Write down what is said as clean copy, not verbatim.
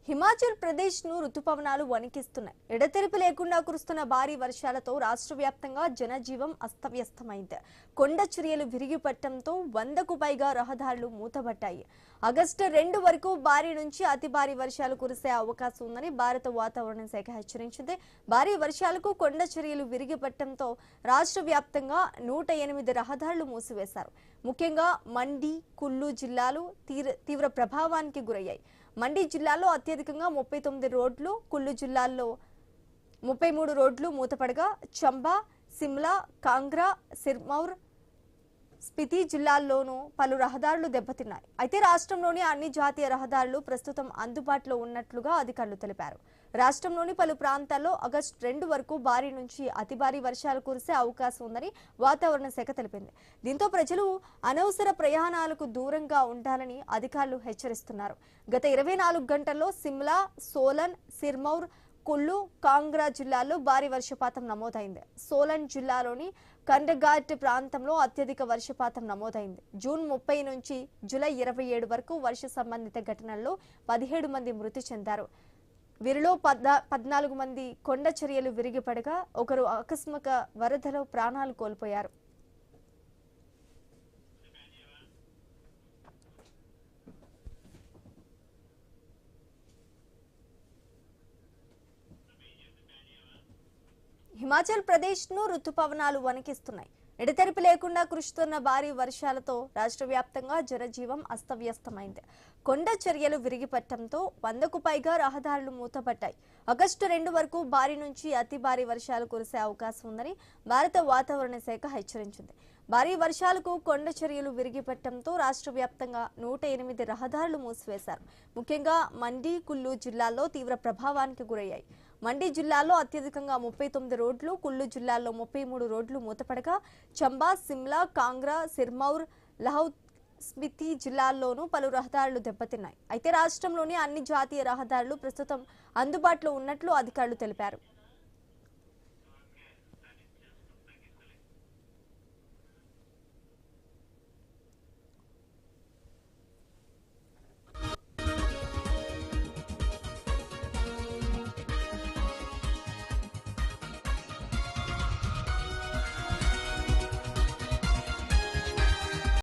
హిమాచల్ ప్రదేశ్ ను రుతుపవనాలు వణికిస్తున్నాయి. ఎడతెరిపి లేకుండా కురుస్తున్న భారీ వర్షాలతో రాష్ట్ర వ్యాప్తంగా జనజీవం అస్తవ్యస్తమైంది. కొండ చర్యలు విరిగిపడటంతో 100కు పైగా రహదారులు మూతబడ్డాయి. ఆగస్టు 2 వరకు భారీ నుంచి అతి భారీ వర్షాలు కురిసే అవకాశం ఉందని భారత వాతావరణ శాఖ హెచ్చరించింది. భారీ వర్షాలకు కొండ చర్యలు విరిగిపడటంతో రాష్ట్ర వ్యాప్తంగా 108 రహదారులు మూసివేశారు. ముఖ్యంగా మండి, కుల్లు జిల్లాలు తీవ్ర ప్రభావానికి గురయ్యాయి. మండి జిల్లాలో అత్యధికంగా 39 రోడ్లు, కుల్లు జిల్లాల్లో 33 రోడ్లు మూతపడగా చంబా, సిమ్లా, కాంగ్రా, సిర్మౌర్, స్పితి జిల్లాల్లోనూ పలు రహదారులు దెబ్బతిన్నాయి. అయితే రాష్ట్రంలోని అన్ని జాతీయ రహదారులు ప్రస్తుతం అందుబాటులో ఉన్నట్లుగా అధికారులు తెలిపారు. రాష్ట్రంలోని పలు ప్రాంతాల్లో ఆగస్టు 2 వరకు భారీ నుంచి అతి భారీ వర్షాలు కురిసే అవకాశం ఉందని వాతావరణ శాఖ తెలిపింది. దీంతో ప్రజలు అనవసర ప్రయాణాలకు దూరంగా ఉండాలని అధికారులు హెచ్చరిస్తున్నారు. గత 24 గంటల్లో సిమ్లా, సోలన్, సిర్మౌర్, కుల్లు, కాంగ్రా జిల్లాల్లో భారీ వర్షపాతం నమోదైంది. సోలన్ జిల్లాలోని కండఘాట్ ప్రాంతంలో అత్యధిక వర్షపాతం నమోదైంది. జూన్ 30 నుంచి జూలై 27 వరకు వర్ష సంబంధిత ఘటనల్లో 17 మంది మృతి చెందారు. వీరిలో 14 మంది కొండ చర్యలు విరిగిపడగా ఒకరు ఆకస్మిక వరదలో ప్రాణాలు కోల్పోయారు. హిమాచల్ ప్రదేశ్ ను రుతుపవనాలు వణికిస్తున్నాయి. ఎడతెరిపి లేకుండా కురుస్తున్న భారీ వర్షాలతో రాష్ట్ర వ్యాప్తంగా జనజీవం అస్తవ్యస్తమైంది. కొండ చర్యలు విరిగిపడటంతో 100కు పైగా రహదారులు మూతపడ్డాయి. ఆగస్టు 2 వరకు భారీ నుంచి అతి భారీ వర్షాలు కురిసే అవకాశం ఉందని భారత వాతావరణ శాఖ హెచ్చరించింది. భారీ వర్షాలకు కొండ చర్యలు విరిగిపడటంతో రాష్ట్ర వ్యాప్తంగా 108 రహదారులు మూసివేశారు. ముఖ్యంగా మండి, కుల్లు జిల్లాల్లో తీవ్ర ప్రభావానికి గురయ్యాయి. మండి జిల్లాలో అత్యధికంగా 39 రోడ్లు, కుల్లు జిల్లాలో 33 రోడ్లు మూతపడగా చంబా, సిమ్లా, కాంగ్రా, సిర్మౌర్, లహౌల్, స్పితి జిల్లాల్లోనూ పలు రహదారులు దెబ్బతిన్నాయి. అయితే రాష్ట్రంలోని అన్ని జాతీయ రహదారులు ప్రస్తుతం అందుబాటులో ఉన్నట్లు అధికారులు తెలిపారు.